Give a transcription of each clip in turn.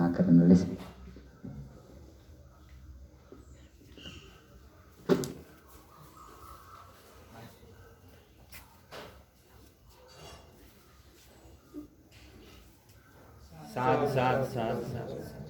කරන ලෙස साधु साधु साधु साधु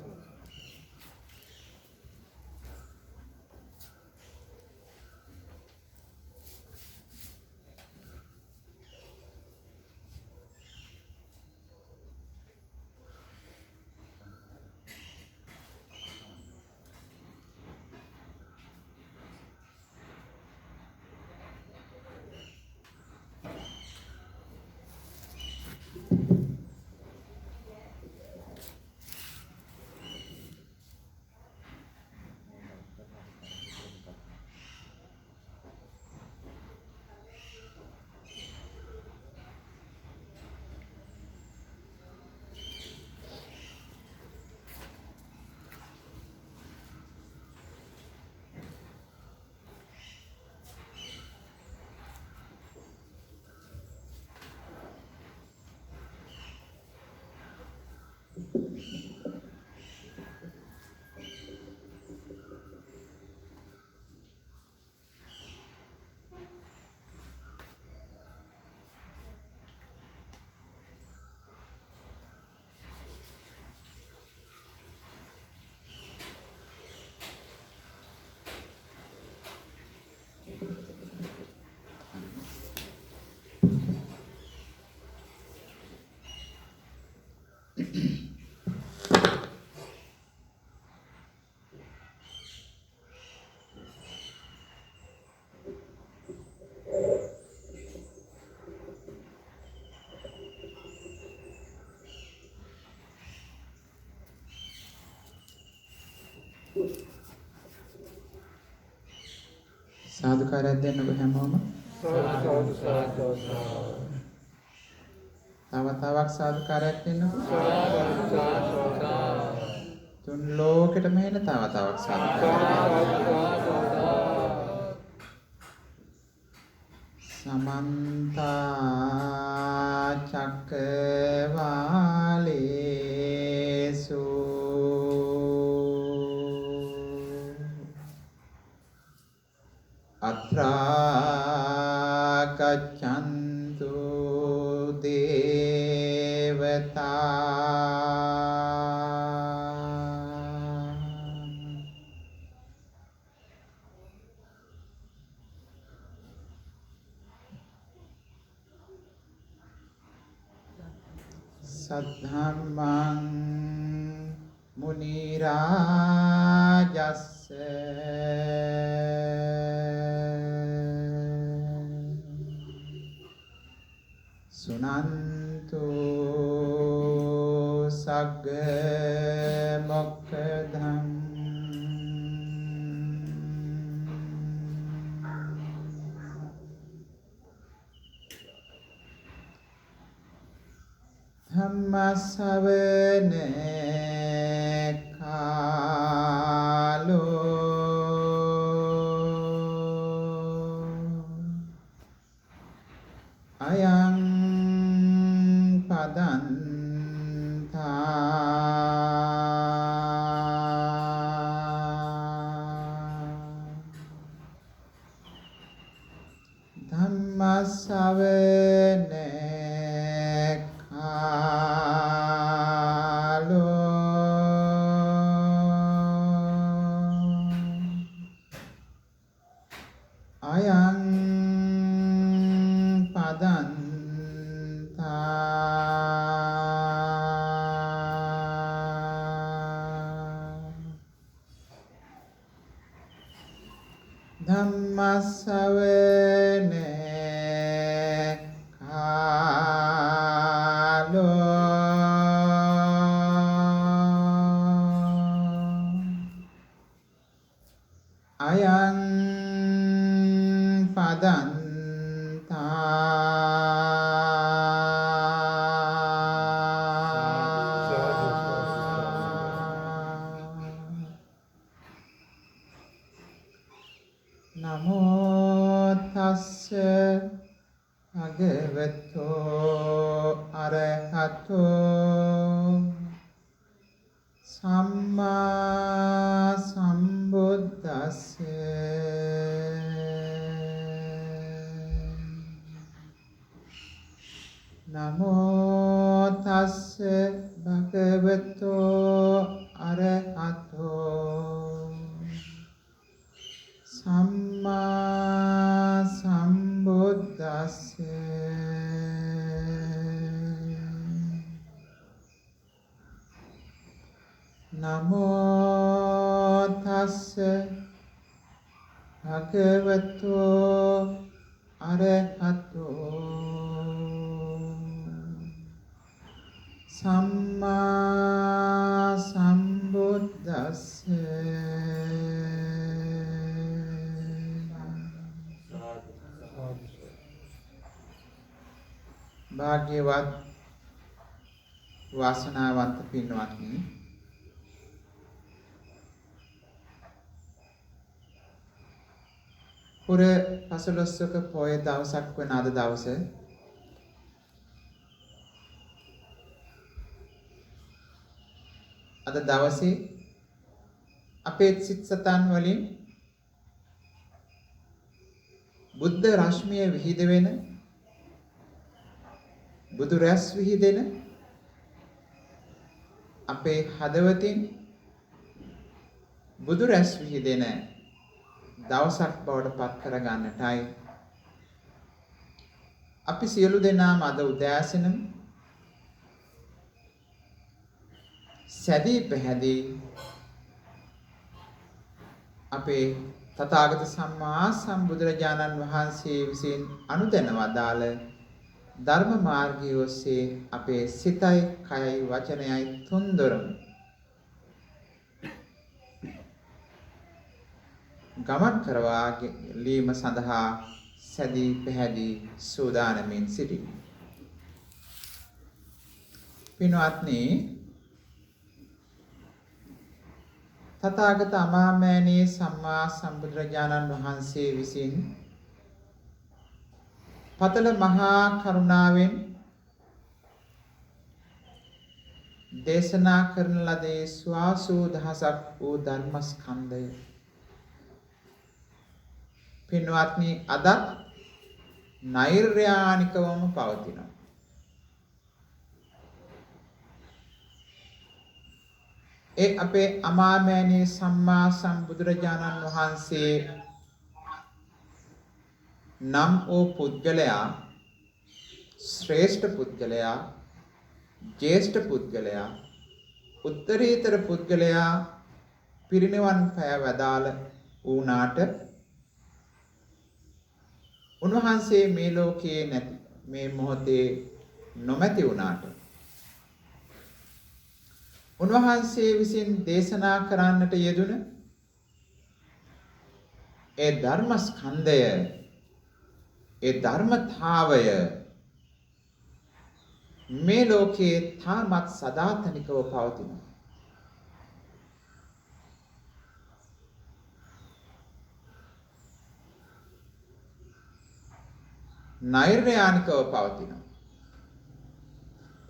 සාදුකාරයක් දෙන්න ඔබ හැමෝම තව තවක් සාදුකාරයක් දෙන්නකෝ තුන් ලෝකෙටම එන තව තවක් සාදුකාරයක් සමන්ත චක්කවාලේසු අත්‍රා ගච්ඡන්තු දේවතා සද්ධම්මං මුනි රාජස්ස සුනන්තු සග්ග මොක්ඛදං ධම්මස්සවන කාලෝ අයං පදන්තා ධම්මස්සවන අයං පදන්තා ධම්මස්සවන කාලෝ අයං නමෝ තස්ස භගවතෝ අරහතෝ සම්මා සම්බුද්දස්ස නමෝ තස්ස භගවතෝ අරහතෝ සම්මා සම්බුද්දස්ස නමෝ තස්ස භගවතෝ අරහතෝ සම්මා සම්බුද්දස්ස භාග්‍යවත් වාසනාවන්ත පින්වත්නි, පුර පසළොස්වක පොය දවසක් වන අද දවසේ අද දවසේ අපේ සිත් සතන් වලින් බුද්ධ රශ්මිය විහිද වෙන, බුදු රැස් විහිදෙන, අපේ හදවතින් බුදු රැස් විහිදෙන දවසක් බවට පත් කර ගන්නටයි අපි සියලු දෙනාම අද උදෑසනම සැදී පැහැදී අපේ තථාගත සම්මා සම්බුදුරජාණන් වහන්සේ විසින් අනුදැන වදාළ ධර්ම මාර්ගය ඔස්සේ අපේ සිතයි, කයයි, වචනයයි තුන්දොරම ගමන් කරවා ගැනීම සඳහා සැදී පැහැදී සූදානමින් සිටිමු. පින්වත්නි, තථාගත අමාමෑණී සම්මා සම්බුදුරජාණන් වහන්සේ විසින් පතල මහා කරුණාවෙන් දේශනා කරන ලදී ස්වාසූ දහසක් වූ ධර්මස්කන්ධය. පින්වත්නි, අදත් නෛර්යානිකවම පවතිනවා. ඒ අපේ අමාමෑණී සම්මා සම්බුදුරජාණන් වහන්සේ නම් වූ පුද්ගලයා, ශ්‍රේෂ්ඨ පුද්ගලයා, ජේෂ්ඨ පුද්ගලයා, උත්තරීතර පුද්ගලයා පිරිනිවන් පෑ වදාළ වුණාට උන්වහන්සේ මේ ලෝකයේ නැති, මේ මොහොතේ නොමැති වුණාට උන්වහන්සේ විසින් දේශනා කරන්නට යෙදුන ඒ ධර්මස්කන්ධය, ඒ ධර්මතාවය මේ ලෝකයේ තාමත් සදාතනිකව පවතිනවා. නෛර්යානිකව පවතිනවා.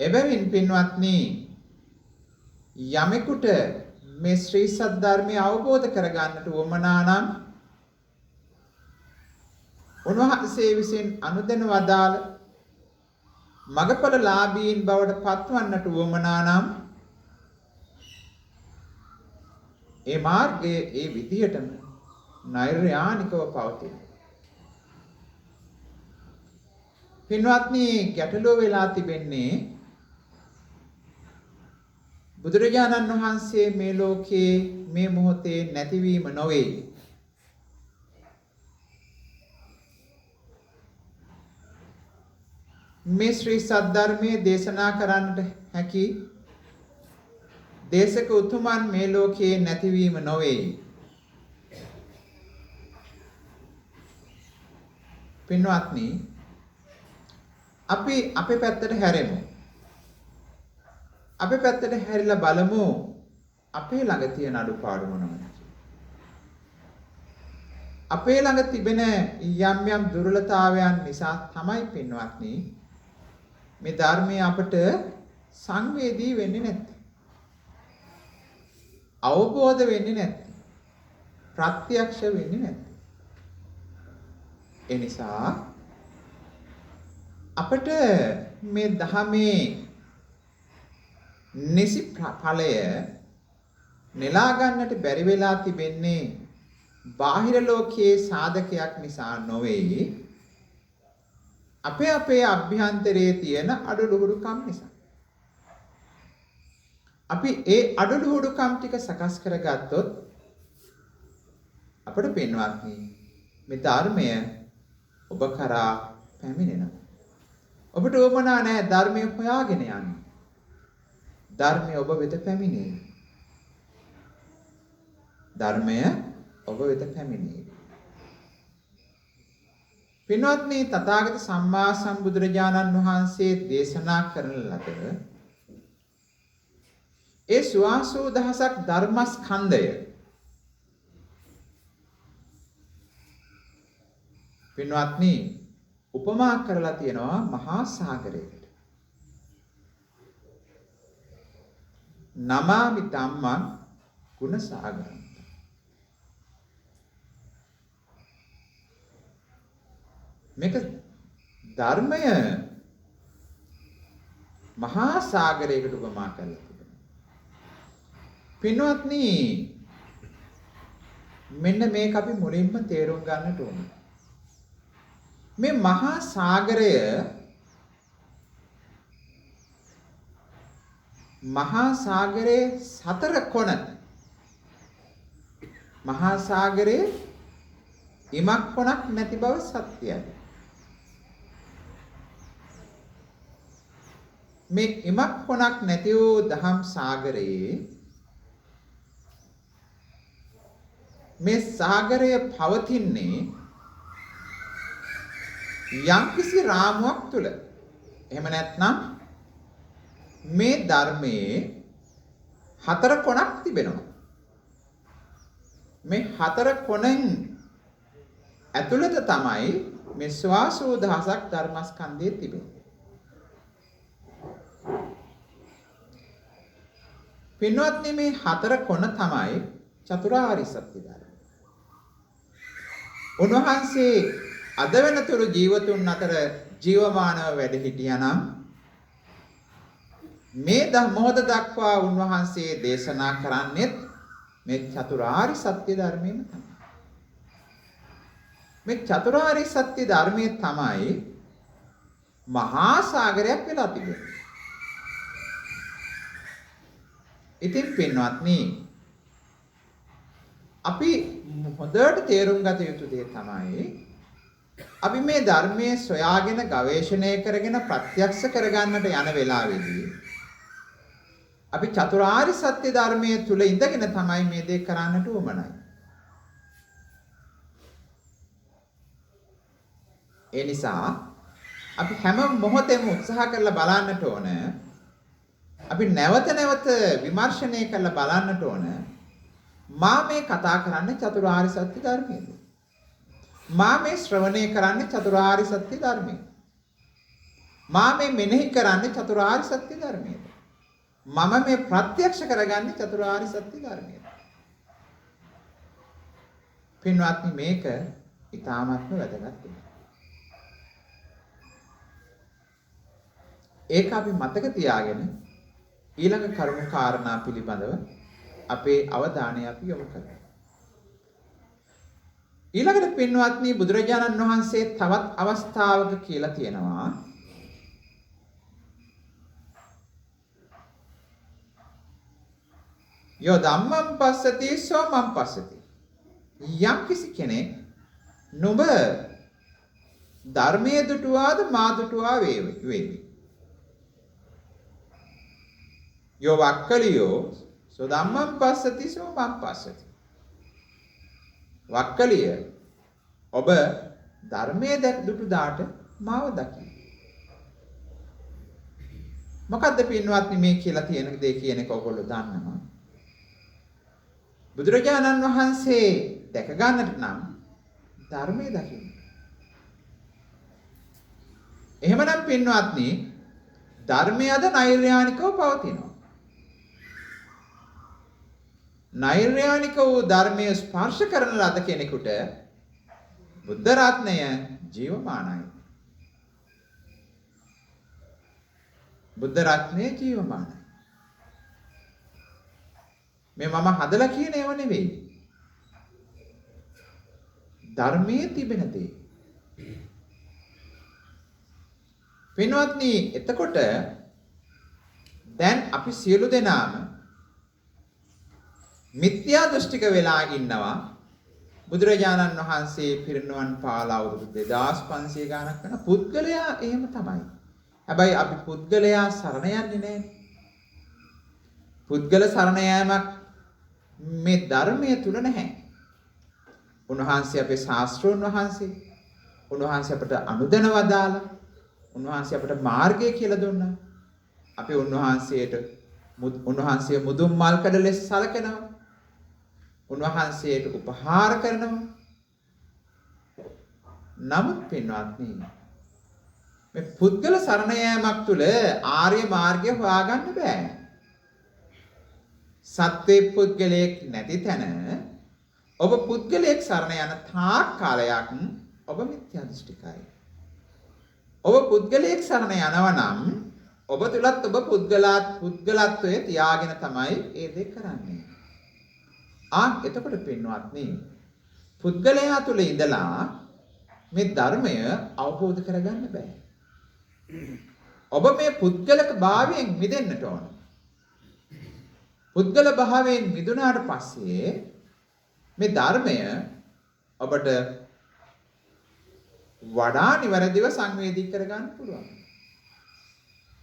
එබැවින් පින්වත්නි, යමෙකුට මේ ශ්‍රී සද්ධර්මය අවබෝධ කරගන්නට උවමනා නම් උන්වහන්සේ විසින් අනුදැන වදාළ මගඵලලාභීන් බවට පත්වන්නට උවමනා නම් ඒ මාර්ගයේ ඒ විදිහටම නෛර්යානිකව පවතින. පින්වත්නි, ගැටලුව වෙලා තිබෙන්නේ බුදුරජාණන් වහන්සේ මේ ලෝකයේ මේ මොහොතේ නැතිවීම නොවේ. මේ ශ්‍රී සද්ධර්මයේ දේශනා කරන්නට හැකි දේශක උතුමන් මේ ලෝකයේ නැතිවීම නොවේ. පින්වත්නි, අපි අපේ පැත්තට හැරෙමු. අපේ පැත්තට හැරිලා බලමු අපේ ළඟ තියෙන අඩුපාඩු මොනවද? අපේ ළඟ තිබෙන යම් යම් දුර්වලතාවයන් නිසා තමයි පින්වත්නි මේ ධර්මයේ අපට සංවේදී වෙන්නේ නැත්තේ. අවබෝධ වෙන්නේ නැත්තේ. ප්‍රත්‍යක්ෂ වෙන්නේ නැත්තේ. ඒ නිසා අපිට මේ ධහමේ නිසි ඵලය නෙලා ගන්නට බැරි වෙලා තිබෙන්නේ බාහිර ලෝකයේ සාධකයක් නිසා නොවේ. අපේ අභ්‍යන්තරයේ තියෙන අඩලුහුඩුකම් නිසා. අපි ඒ අඩලුහුඩුකම් ටික සකස් කරගත්තොත් අපිට පින්වත්නි මේ ධර්මය ඔබ කරා පැමිණෙනවා. ඔබට උවමනා නැහැ ධර්මය හොයාගෙන යන්න. ධර්මය ඔබ වෙත පැමිණේ. ධර්මය ඔබ වෙත පැමිණේ. පින්වත්නි තථාගත සම්මා සම්බුදුරජාණන් වහන්සේ දේශනා කරන ලද ඒ සුවාසෝ දහසක් ධර්මස්කන්ධය පින්වත්නි උපමා කරලා තියෙනවා මහා සාගරයකට. නමාමි ධම්මං ගුණ සාගරං. මේක ධර්මය මහා සාගරයකට උපමා කරලා තිබෙනවා. පින්වත්නි මෙන්න මේක අපි මුලින්ම තේරුම් ගන්නට ඕනේ. මේ මහා සාගරය සතර කොන මහා සාගරයේ ඉමක් කොනක් නැති බව සත්‍යයි. මේ ඉමක් කොනක් නැති වූ දහම් සාගරයේ මේ සාගරය පවතින්නේ යම්කිසි රාමුවක් තුල. එහෙම නැත්නම් මේ ධර්මයේ හතර කොනක් තිබෙනවා. මේ හතර කොනෙන් ඇතුළත තමයි මේ ස්වාසෝ දහසක් ධර්මස්කන්ධය තිබෙන්නේ. පින්වත්නි මේ හතර කොන තමයි චතුරාර්ය සත්‍ය ධර්ම. උන්වහන්සේ අද වෙනතුරු ජීවතුන් අතර ජීවමානව වැඩ හිටියානම් මේ මොහොත දක්වා උන්වහන්සේ දේශනා කරන්නේත් මේ චතුරාර්ය සත්‍ය ධර්මයම තමයි. මේ චතුරාර්ය සත්‍ය ධර්මයේ තමයි මහා සාගරයක් වෙලා තිබෙන්නේ. ඉතින් පින්වත්නි අපි හොඳට තේරුම් ගත යුතු දේ තමයි අපි මේ ධර්මයේ සොයාගෙන ගවේෂණය කරගෙන ප්‍රත්‍යක්ෂ කරගන්නට යන වෙලාවේදී අපි චතුරාර්ය සත්‍ය ධර්මයේ තුල ඉඳගෙන තමයි මේ දේ කරන්නට උවමනයි. ඒ නිසා අපි හැම මොහොතෙම උත්සාහ කරලා බලන්නට ඕන. අපි නැවත නැවත විමර්ශනය කරලා බලන්නට ඕන. මා මේ කතා කරන්නේ චතුරාර්ය සත්‍ය ධර්මයේද? මා මේ ශ්‍රවණය කරන්නේ චතුරාර්ය සත්‍ය ධර්මයේද? මා මේ මෙනෙහි කරන්නේ චතුරාර්ය සත්‍ය ධර්මයේද? මම මේ ප්‍රත්‍යක්ෂ කරගන්නේ චතුරාර්ය සත්‍ය ධර්මයේද? පින්වත්නි මේක ඊ타ත්ම වැදගත් වෙනවා. ඒක අපි මතක තියාගෙන ඊළඟ කරුණු කාරණා පිළිබඳව අපේ අවධානය අපි යොමු කරමු. ඊළඟට පින්වත්නි බුදුරජාණන් වහන්සේ තවත් අවස්ථාවක කියලා තියෙනවා යෝ ධම්මං පස්සති සෝ මං පස්සති. යම් කිසි කෙනෙක් නුඹ ධර්මයේ දුටුවාද මා දුටුවා වේවි. යෝ වක්කලියෝ සෝ ධම්මං පස්සති සෝ මං පස්සති. වක්කලිය ඔබ ධර්මයේ දුටු දාට මාව දකි. මොකද්ද පින්වත්නි මේ කියලා තියෙන දේ කියන එක ඔයගොල්ලෝ දන්නවා. බුදුරජාණන් වහන්සේ දැක ගන්නට නම් ධර්මයේ දකින්න. එහෙමනම් පින්වත්නි ධර්මයද නෛර්යානිකව පවතිනවා. නෛර්යානික වූ ධර්මයේ ස්පර්ශ කරන ලද කෙනෙකුට බුද්ධ රත්නය ජීවමානයි. බුද්ධ රත්නය ජීවමානයි. මේ මම හදලා කියන ඒවා නෙවෙයි. ධර්මයේ තිබෙන දේ. පින්වත්නි, එතකොට දැන් අපි සියලු දෙනාම මිත්‍යා දෘෂ්ටික වෙලා ඉන්නවා. බුදුරජාණන් වහන්සේ පිරිනුවන් පාලා අවුරුදු 2500 ගානක් කරන පුද්ගලයා එහෙම තමයි. හැබැයි අපි පුද්ගලයා සරණ යන්නේ නැහැ. පුද්ගල සරණ යාමක් මේ ධර්මයේ තුල නැහැ. උන්වහන්සේ අපේ ශාස්ත්‍රෝන් වහන්සේ, උන්වහන්සේ අපට අනුදැන වදාලා, උන්වහන්සේ අපට මාර්ගය කියලා දුන්නා. අපි උන්වහන්සේ මුදුන් මල් කඩ ලෙස සලකනවා. උන්වහන්සේට උපහාර කරනවා. නමුත් පින්වත්නි, මේ පුද්ගල සරණ යාමක් තුල ආර්ය මාර්ගය හොයාගන්න බෑ. සත්වේ පුද්ගලයෙක් නැති තැන ඔබ පුද්ගලයෙක් සරණ යන තාක් කාලයක් ඔබ මිත්‍යා දෘෂ්ටිකයි. ඔබ පුද්ගලයෙක් සරණ යනවා නම් ඔබ තුලත් ඔබ පුද්ගලත්වයේ තියාගෙන තමයි ඒ දේ කරන්නේ. එතකොට පින්වත්නි, පුද්ගලයා තුල ඉඳලා මේ ධර්මය අවබෝධ කරගන්න බෑ. ඔබ මේ පුද්ගලක භාවයෙන් මිදෙන්නට ඕන. පුද්ගල භාවයෙන් මිදුණාට පස්සේ මේ ධර්මය ඔබට වඩා නිවැරදිව සංවේදී කරගන්න පුළුවන්.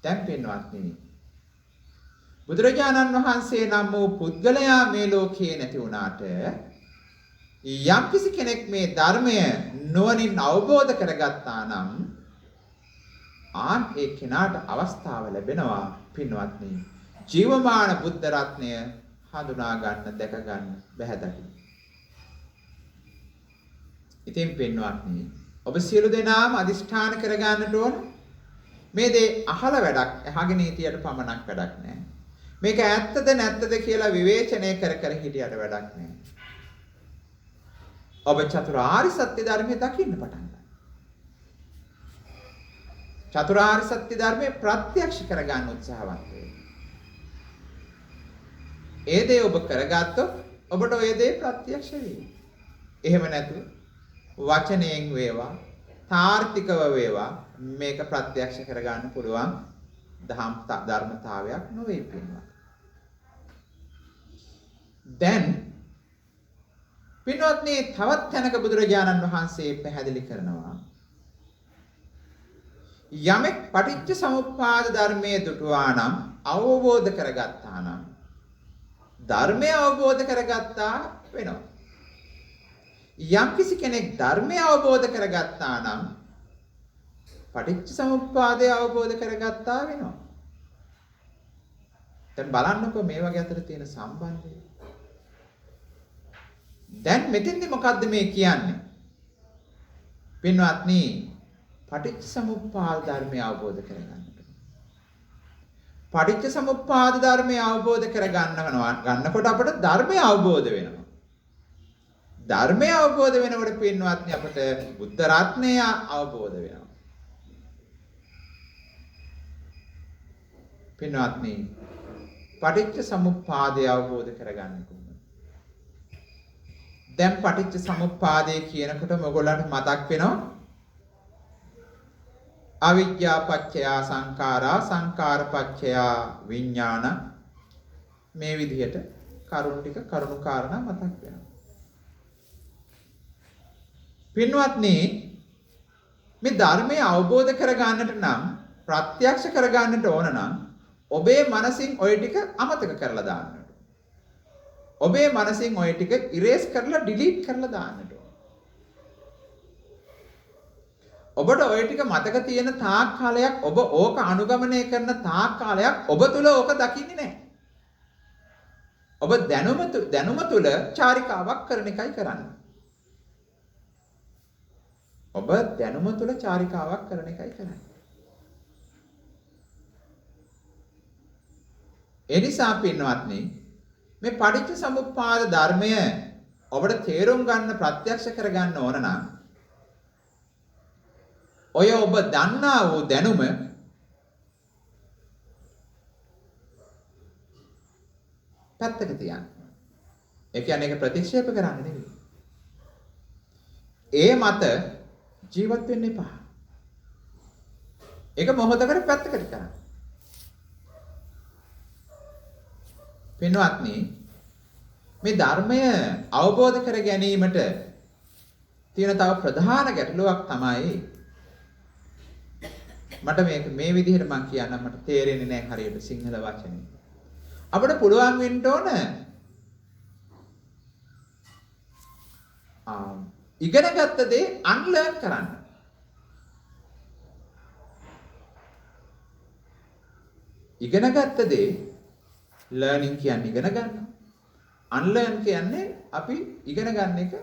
දැන් පින්වත්නි, බුදුරජාණන් වහන්සේ නම් වූ පුද්ගලයා මේ ලෝකේ නැති වුණාට යම්කිසි කෙනෙක් මේ ධර්මය නුවණින් අවබෝධ කරගත්තා නම් ඒ කෙනාට අවස්ථාව ලැබෙනවා පින්වත්නි, ජීවමාන බුද්ධ රත්නය හඳුනා ගන්න, දැක ගන්න, බැහැ දකින්න. ඉතින් පින්වත්නි, ඔබ සියලු දෙනාම අදිෂ්ඨාන කරගන්නට ඕන මේ දේ අහලා වැඩක්, අහගෙන හිටියට පමණක් වැඩක් නෑ. මේක ඇත්තද නැත්තද කියලා විවේචනය කර කර හිටියට වැඩක් නෑ. ඔබ චතුරාර්ය සත්‍ය ධර්මය දකින්න පටන් ගන්න. චතුරාර්ය සත්‍ය ධර්මය ප්‍රත්‍යක්ෂ කරගන්න උත්සාහවත් වෙන්න. ඒ දේ ඔබ කරගත්තොත් ඔබට ඔය දේ ප්‍රත්‍යක්ෂ වෙයි. එහෙම නැතුව වචනයෙන් වේවා, තාර්කිකව වේවා මේක ප්‍රත්‍යක්ෂ කරගන්න පුළුවන් ධර්මතාවයක් නොවේ පින්වත්. දැන් පින්වත්නි, තවත් තැනක බුදුරජාණන් වහන්සේ පැහැදිලි කරනවා, යමෙක් පටිච්ච සමුප්පාද ධර්මයේ දුටුවා නම්, අවබෝධ කරගත්තා නම්, ධර්මය අවබෝධ කරගත්තා වෙනවා. යම්කිසි කෙනෙක් ධර්මය අවබෝධ කරගත්තා නම් පටිච්ච සමුප්පාදය අවබෝධ කරගත්තා වෙනවා. දැන් බලන්නකෝ මේ වගේ අතර තියෙන සම්බන්ධය. දැන් මෙතෙන්දි මොකද්ද මේ කියන්නේ? පින්වත්නි, පටිච්ච සමුප්පාද ධර්මය අවබෝධ කරගන්නට. පටිච්ච සමුප්පාද ධර්මය අවබෝධ ගන්නකොට අපට ධර්මය අවබෝධ වෙනවා. ධර්මය අවබෝධ වෙනකොට පින්වත්නි අපට බුද්ධ රත්නය අවබෝධ වෙනවා. පින්වත්නි, පටිච්ච සමුප්පාදය අවබෝධ කරගන්න කොහොමද? දැන් පටිච්ච සමුප්පාදය කියනකොට මොගොල්ලන්ට මතක් වෙනවා අවිජ්ජා පත්‍ය සංඛාරා, සංඛාර පත්‍ය විඥාන, මේ විදිහට කරුණු කාරණා මතක් වෙනවා. පින්වත්නි, මේ ධර්මය අවබෝධ කරගන්නට නම්, ප්‍රත්‍යක්ෂ කරගන්නට ඕන නම් ඔබේ මනසින් ওই ටික අමතක කරලා දාන්නට. ඔබේ මනසින් ওই ටික ඉරේස් කරලා ඩිලීට් කරලා දාන්නට. ඔබට ওই ටික මතක තියෙන තාක් කාලයක්, ඔබ ඕක අනුගමනය කරන තාක් කාලයක් ඔබ තුල ඕක දකින්නේ නැහැ. ඔබ දැනුම තුල චාරිකාවක් කරන එකයි කරන්නේ. ඔබ දැනුම තුල චාරිකාවක් කරන එකයි කරන්නේ. එනිසා පින්වත්නි, මේ පටිච්ච සමුප්පාද ධර්මය ඔබට තේරුම් ගන්න ප්‍රත්‍යක්ෂ කර ගන්න ඕන නම් ඔය ඔබ දන්නා වූ දැනුම පැත්තක තියන්න. ඒ කියන්නේ ඒක ප්‍රතික්ෂේප කරන්න නෙවෙයි. ඒ මත ජීවත් වෙන්න එපා. ඒක මොහොතකට පැත්තකට කරන්න. පින්වත්නි, මේ ධර්මය අවබෝධ කර ගැනීමට තියෙන තව ප්‍රධාන ගැටලුවක් තමයි මට මේක මේ විදිහට මම කියන්නම් මට තේරෙන්නේ නැහැ හරියට සිංහල වචනේ. අපිට පුළුවන් වෙන්න ඕන ඉගෙනගත්ත දේ අන්ලර්න් කරන්න. ඉගෙනගත්ත දේ ලර්නින් කියන්නේ ඉගෙන ගන්න. අන්ලර්න් කියන්නේ අපි ඉගෙන ගන්න එක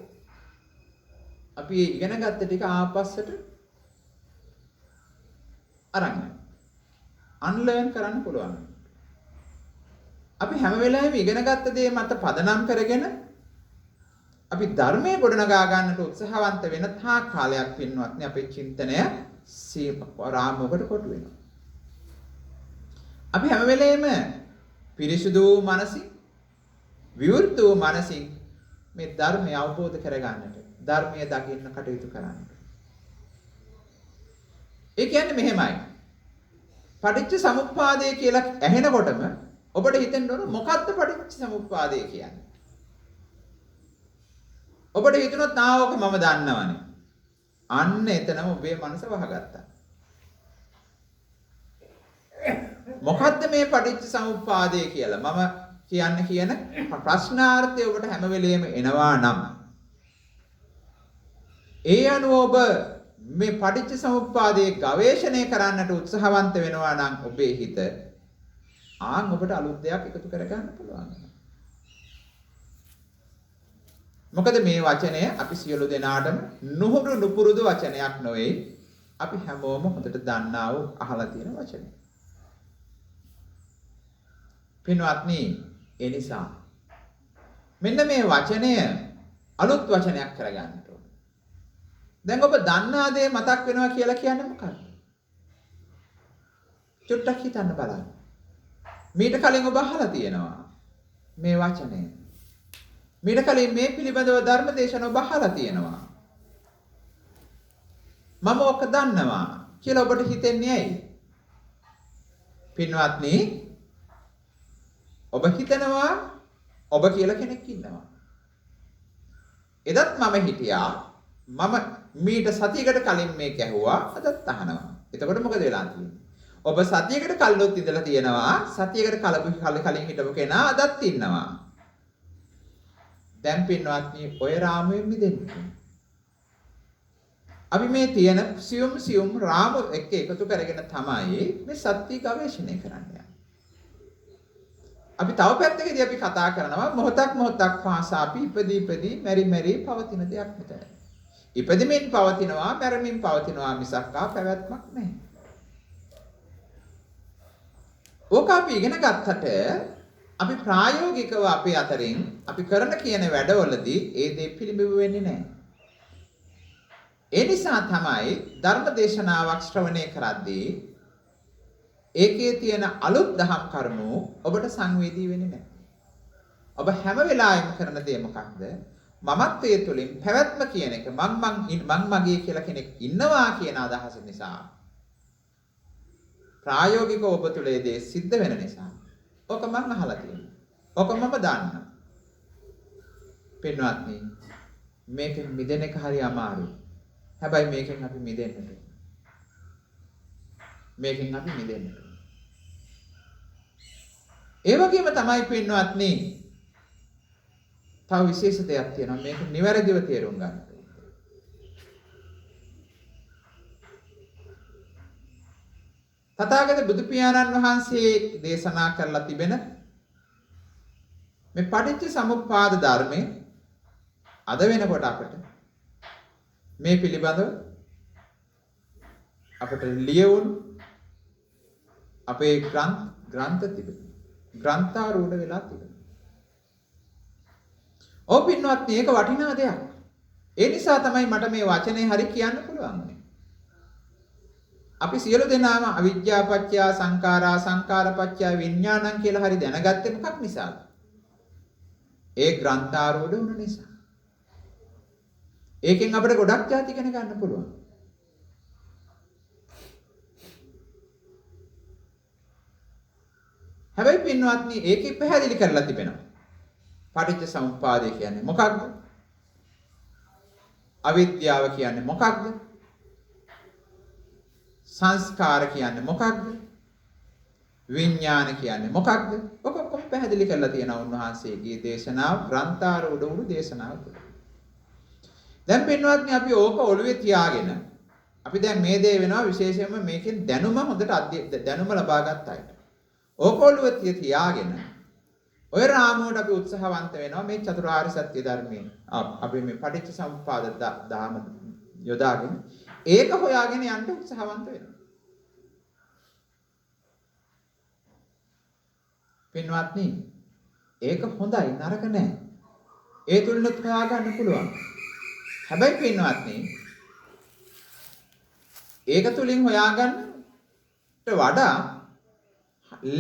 අපි ඉගෙනගත්ත ටික ආපස්සට අරන් අන්ලර්න් කරන්න පුළුවන්. අපි හැම වෙලාවෙම ඉගෙනගත්ත දේ මත පදනම් කරගෙන අපි ධර්මයේ ගොඩනගා ගන්නට උත්සාහවන්ත වෙන තා කාලයක් පින්වත්නි අපේ චින්තනය රාමුවකට කොටු වෙනවා. අපි හැම වෙලේම පිරිසුදු මනසින් විවෘත වූ මනසින් මේ ධර්මය අවබෝධ කරගන්නට ධර්මය දකින්න කටයුතු කරන්න. ඒ කියන්නේ මෙහෙමයි. පටිච්ච සමුප්පාදය කියලා ඇහෙනකොටම ඔබට හිතෙන්න ඕන මොකක්ද පටිච්ච සමුප්පාදය කියන්නේ? ඔබට හිතුනොත් ආවක මම දන්නවනේ. අන්න එතනම ඔබේ මනස වහගත්තා. මොකද්ද මේ පටිච්ච සමුප්පාදය කියලා මම කියන ප්‍රශ්නාර්ථය ඔබට හැම වෙලෙම එනවා නම් ඒ අනුව ඔබ මේ පටිච්ච සමුප්පාදයේ ගවේෂණය කරන්නට උත්සාහවන්ත වෙනවා නම් ඔබේ හිත ඔබට අලුත් දෙයක් එකතු කරගන්න පුළුවන්. මොකද මේ වචනය අපි සියලු දෙනාටම නුහුරු නුපුරුදු වචනයක් නොවේ. අපි හැමෝම හොඳට දන්නා වූ අහලා තියෙන වචනයක්. පින්වත්නි, ඒ නිසා මෙන්න මේ වචනය අලුත් වචනයක් කරගන්න ඕන. දැන් ඔබ දන්නා දේ මතක් වෙනවා කියලා කියන්නේ මොකක්ද? චුට්ටක් හිතන්න බලන්න. මීට කලින් ඔබ අහලා තියෙනවා මේ වචනය. මීට කලින් මේ පිළිබඳව ධර්ම දේශන ඔබ අහලා තියෙනවා. මම ඔක දන්නවා කියලා ඔබට හිතෙන්නේ ඇයි? පින්වත්නි, ඔබ හිතනවා ඔබ කියලා කෙනෙක් ඉන්නවා. එදත් මම හිටියා. මම මීට සතියකට කලින් මේක ඇහුවා. අදත් අහනවා. එතකොට මොකද වෙලා තියෙන්නේ? ඔබ සතියකට කලිනුත් ඉඳලා තියෙනවා. සතියකට කලින් හිටපු කෙනා අදත් ඉන්නවා. දැන් පින්වත්නි, ඔය රාමුවෙන් මිදෙන්න. අපි මේ තියෙන සියුම් රාමු එක්ක එකතු කරගෙන තමයි මේ සත්‍ය ගවේෂණය කරන්නේ. අපි තව පැත්තකදී අපි කතා කරනවා මොහොතක් පාසා අපි ඉපදී මෙරි පවතින දෙයක් විතරයි. ඉපදෙමින් පවතිනවා, මැරෙමින් පවතිනවා මිසක් පැවැත්මක් නැහැ. ඕක අපි ඉගෙන ගත්තට අපි ප්‍රායෝගිකව අපේ අතරින් අපි කරන කියන වැඩවලදී ඒ දේ පිළිඹු වෙන්නේ නැහැ. ඒ නිසා තමයි ධර්ම දේශනාවක් ශ්‍රවණය කරද්දී ඒකේ තියෙන අලුත් දහම් කරුණු ඔබට සංවේදී වෙන්නේ නැහැ. ඔබ හැම වෙලාවෙම කරන දේ මොකක්ද? මමත්වයේ තුලින් පැවැත්ම කියන එක මං මගේ කියලා කෙනෙක් ඉන්නවා කියන අදහස නිසා ප්‍රායෝගිකව ඔබ තුල ඒ දේ සිද්ධ වෙන නිසා ඔක මං අහලා තියෙනවා. ඔක මම දන්නවා. පින්වත්නි, මේකෙන් මිදෙන එක හරි අමාරුයි. හැබැයි මේකෙන් අපි මිදෙන්නට. ඒ වගේම තමයි පින්වත්නි, තව විශේෂ දෙයක් තියෙනවා. මේක නිවැරදිව තේරුම් ගන්න. තථාගත බුදු පියාණන් වහන්සේ දේශනා කරලා තිබෙන මේ පටිච්ච සමුප්පාද ධර්මයේ අද වෙනකොට අපිට මේ පිළිබඳව අපිට ලියවුණු අපේ ග්‍රන්ථ තිබෙනවා. ග්‍රන්ථාරූඪ වෙලා තිබෙනවා. ඔව් පින්වත්නි ඒක වටිනා දෙයක්. ඒ නිසා තමයි මට මේ වචනේ හරි කියන්න පුළුවන් වුනේ. අපි සියලු දෙනාම අවිජ්ජා පත්‍ය සංඛාරා සංඛාර පත්‍ය විඥානං කියලා හරි දැනගත්තේ මොකක් නිසාද? ඒ ග්‍රන්ථාරෝඪ වුණ නිසා. ඒකෙන් අපිට ගොඩක් ಜಾති ඉගෙන ගන්න පුළුවන්. හැබැයි පින්වත්නි ඒකෙ පැහැදිලි කරලා තිබෙනවා. පටිච්ච සමුප්පාදය කියන්නේ මොකක්ද? අවිද්‍යාව කියන්නේ මොකක්ද? සංස්කාර කියන්නේ මොකක්ද? විඥාන කියන්නේ මොකක්ද? ඔක්කොම පැහැදිලි කරලා තියෙනවා උන්වහන්සේගේ දේශනාව ග්‍රන්ථාරෝඪ වූ දේශනාව තුළ. දැන් පින්වත්නි අපි ඕක ඔළුවේ තියාගෙන අපි දැන් මේ දේ වෙනවා විශේෂයෙන්ම මේකෙන් දැනුම හොඳට දැනුම ලබා ගන්න අයට. ඕක ඔළුවේ තියාගෙන ඔය රාමුවට අපි උත්සාහවන්ත වෙනවා මේ චතුරාර්ය සත්‍ය ධර්මයේ. අපි මේ පටිච්ච සමුප්පාද ධාම යොදාගෙන ඒක හොයාගෙන යන්න උත්සාහවන්ත වෙනවා. පින්වත්නි ඒක හොඳයි නරක නෑ. ඒ තුලිනුත් හොයාගන්න පුළුවන්. හැබැයි පින්වත්නි ඒක තුලින් හොයාගන්නට වඩා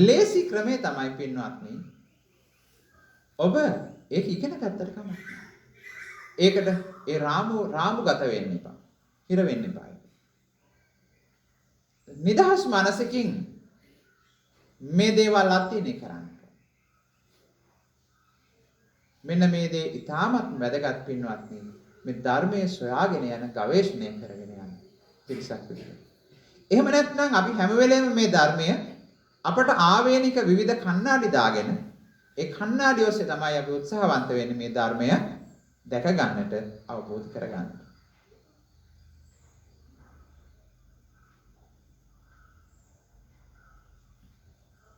ලේසි ක්‍රමේ තමයි පින්වත්නි ඔබ ඒක ඉගෙන ගත්තට කමක් නෑ. ඒකට ඒ රාමුගත වෙන්න එපා. හිර වෙන්න එපා. නිදහස් මනසකින් මේ දේවල් අත්දිනේ කරන්න. මෙන්න මේ දේ ඉතාමත් වැදගත් පින්වත්නි. මේ ධර්මයේ සොයාගෙන යන ගවේෂණය කරගෙන යන පිරිසක් විදිහට. එහෙම නැත්නම් අපි හැම වෙලේම මේ ධර්මය අපට ආවේනික විවිධ කණ්ණාඩි දාගෙන ඒ කණ්ණාඩි ඔස්සේ තමයි අපි උත්සාහවන්ත වෙන්නේ මේ ධර්මය දැක ගන්නට අවබෝධ කර ගන්නට.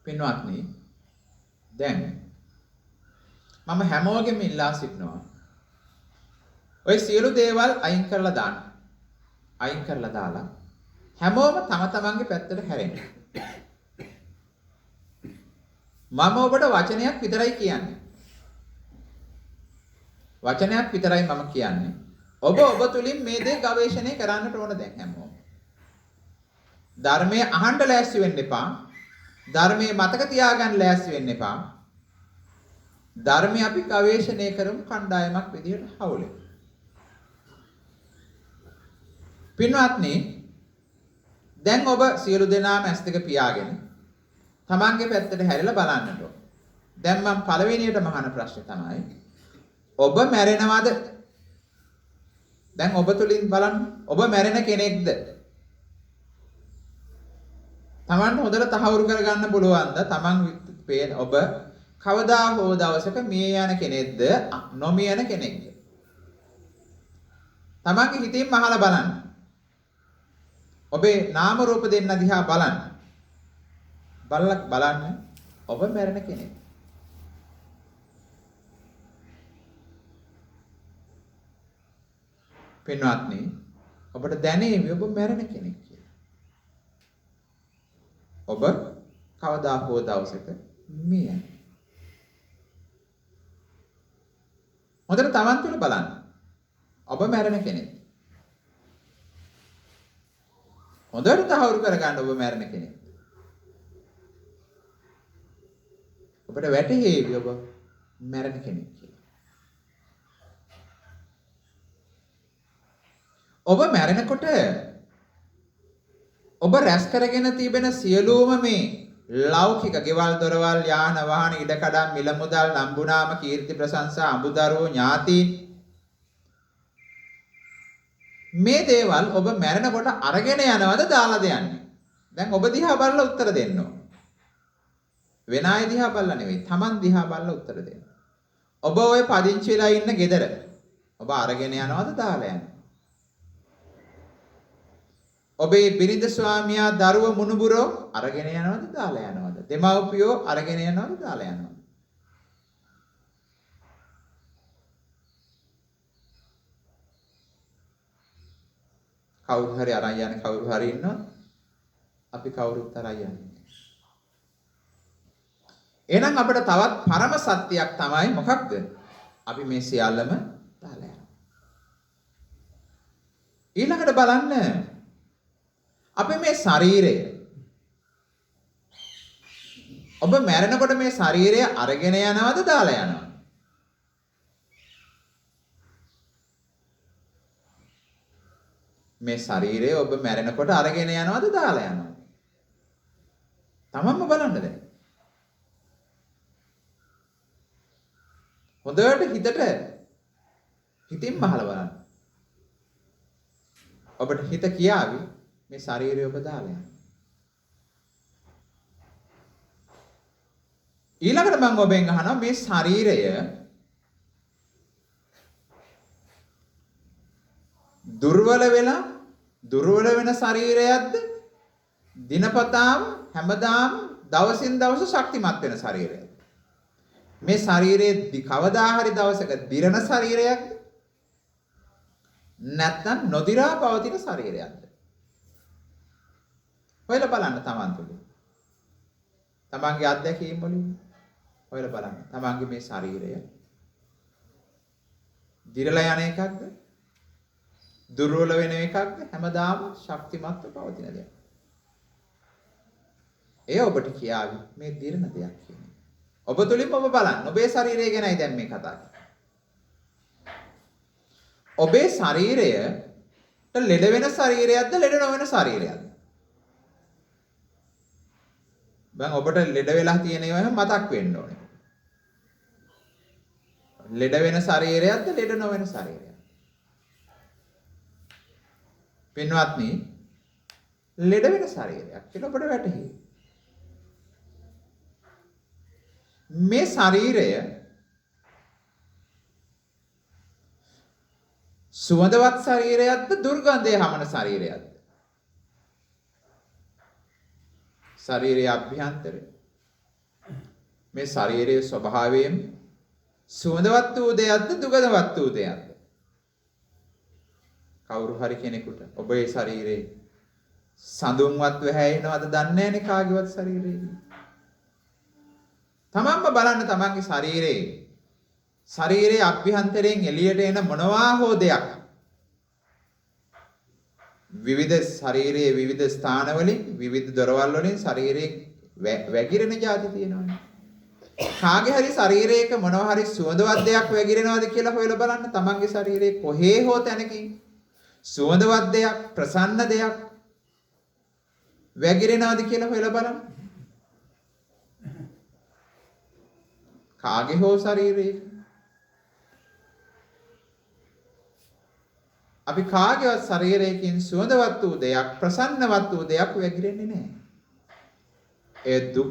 පින්වත්නි දැන් මම හැමෝගෙම ඉල්ලා සිටිනවා ඔය සියලු දේවල් අයින් කරලා දාන්න. අයින් කරලා දාලා හැමෝම තම තමන්ගේ පැත්තට හැරෙන්න. මම ඔබට වචනයක් විතරයි කියන්නේ. වචනයක් විතරයි මම කියන්නේ. ඔබ තුලින් මේ දේ ගවේෂණය කරන්නට ඕන දැන් හැමෝම. ධර්මයේ අහන්න ලෑස්ති වෙන්න එපා. ධර්මයේ මතක තියාගන්න ලෑස්ති වෙන්න එපා. ධර්මයේ අපි ගවේෂණය කරමු කණ්ඩායමක් විදිහට හවුලේ. පින්වත්නි දැන් ඔබ සියලු දෙනාම ඇස් දෙක පියාගෙන තමන්ගේ පැත්තට හැරිලා බලන්නට ඕන. දැන් මම පළවෙනියටම අහන ප්‍රශ්නේ තමයි ඔබ මැරෙනවද? දැන් ඔබ තුලින් බලන්න ඔබ මැරෙන කෙනෙක්ද? තමන්ට හොඳට තහවුරු කරගන්න පුළුවන්ද? තමන් ඔබ කවදා හෝ දවසක මිය යන කෙනෙක්ද? නොමිය යන කෙනෙක්ද? තමන්ගේ හිතින්ම අහලා බලන්න. ඔබේ නාම රූප දෙන්න දිහා බලන්න. බලන්න ඔබ මැරෙන කෙනෙක්. පින්වත්නි ඔබට දැනේවි ඔබ මැරෙන කෙනෙක් කියලා. ඔබ කවදා හෝ දවසක මිය යනවා. හොඳට තමන් තුළ බලන්න. ඔබ මැරෙන කෙනෙක්. හොඳට තහවුරු කරගන්න ඔබ මැරෙන කෙනෙක්. ඔබට වැටහෙවි ඔබ මැරෙන කෙනෙක් කියලා. ඔබ මැරෙනකොට ඔබ රැස් කරගෙන තිබෙන සියලුම මේ ලෞකික ගෙවල් දොරවල් යාන වාහන ඉඩකඩම් මිල මුදල් නම්බුනාම කීර්ති ප්‍රශංසා අඹදරුවෝ ඥාතීන් මේ දේවල් ඔබ මැරෙනකොට අරගෙන යනවද දාලාද යන්නේ? දැන් ඔබ දිහා බලලා උත්තර දෙන්න ඕන. වෙන අය දිහා බලලා නෙවෙයි, Taman දිහා බලලා උත්තර දෙන්න. ඔබ ඔය පදිංචි වෙලා ඉන්න ගෙදර ඔබ අරගෙන යනවද දාලා යන්නේ? ඔබේ බිරිඳ ස්වාමියා දරුව මුණුබුරෝ අරගෙන යනවද දාලා යනවද? දෙමව්පියෝ අරගෙන යනවද දාලා යනවද? කවුරු හරි අරන් යන්නේ කවුරු හරි ඉන්නවද? අපි කවුරුත් අරන් යන්නේ. එහෙනම් අපිට තවත් පරම සත්‍යයක් තමයි මොකක්ද? අපි මේ සියල්ලම දාලා යනවා. ඊළඟට බලන්න අපි මේ ශරීරය ඔබ මැරෙනකොට මේ ශරීරය අරගෙන යනවද දාලා යනවද? මේ ශරීරය ඔබ මැරෙනකොට අරගෙන යනවද දාලා යනවද? තමන්ම බලන්න දැන්. හොඳට හිතින් මහල බලන්න. ඔබට හිත කියාවි මේ ශරීරය ඔබ දාලා යන්න. ඊළඟට මම ඔබෙන් අහනවා මේ ශරීරය දුර්වල වෙන ශරීරයක්ද? දිනපතාම හැමදාම දවසින් දවස ශක්තිමත් වෙන ශරීරයක්ද? මේ ශරීරයේ කවදා හරි දවසක දිරන ශරීරයක්ද? නැත්නම් නොදිරා පවතින ශරීරයක්ද? හොයලා බලන්න තමන් තුළ. තමන්ගේ අත්දැකීම් වලින් හොයලා බලන්න. තමන්ගේ මේ ශරීරය දිරලා යන එකක්ද? දුර්වල වෙන එකක්ද? හැමදාම ශක්තිමත්ව පවතින දෙයක්. ඒ ඔබට කියාවි මේ දිරන දෙයක් කියන්නේ. ඔබ තුලින්ම ඔබ බලන්න. ඔබේ ශරීරය ගැනයි දැන් මේ කතා කරන්නේ. ඔබේ ශරීරයට ලෙඩ වෙන ශරීරයක්ද ලෙඩ නොවන ශරීරයක්ද? දැන් ඔබට ලෙඩ වෙලා තියෙන ඒවා මතක් වෙන්න ඕනේ. ලෙඩ වෙන ශරීරයක්ද ලෙඩ නොවන ශරීරයක්ද? පින්වත්නි, ලෙඩ වෙන ශරීරයක් කියලා ඔබට වැටහි. මේ ශරීරය සුවඳවත් ශරීරයක්ද දුර්ගන්ධය හමන ශරීරයක්ද? ශරීරයේ අභ්‍යන්තරය මේ ශරීරයේ ස්වභාවයෙන් සුවඳවත් වූ දෙයක්ද දුගඳවත් වූ දෙයක්ද? කවුරු හරි කෙනෙකුට ඔබේ ශරීරේ සඳුන්වත් වැහැෙනවද දන්නේ නැනේ කාගේවත් ශරීරේ. තමන්ම බලන්න තමන්ගේ ශරීරයේ අභ්‍යන්තරයෙන් එළියට එන මොනවා හෝ දෙයක් විවිධ ශරීරයේ විවිධ ස්ථානවලින් විවිධ දොරවල් වලින් ශරීරයේ වැగిරෙන જાති තියෙනවානේ. කාගේ හරි ශරීරයක මොනවා හරි සුවඳවත් දෙයක් වැగిරෙනවද කියලා හොයලා බලන්න. තමන්ගේ ශරීරයේ කොහේ හෝ තැනකින් සුවඳවත් දෙයක් ප්‍රසන්න දෙයක් වැగిරෙනවද කියලා හොයලා බලන්න. කාගේ හෝ ශරීරයක අපි කාගේවත් ශරීරයකින් සුවඳවත් වූ දෙයක් ප්‍රසන්නවත් වූ දෙයක් වැగిරෙන්නේ නැහැ. ඒ දුක්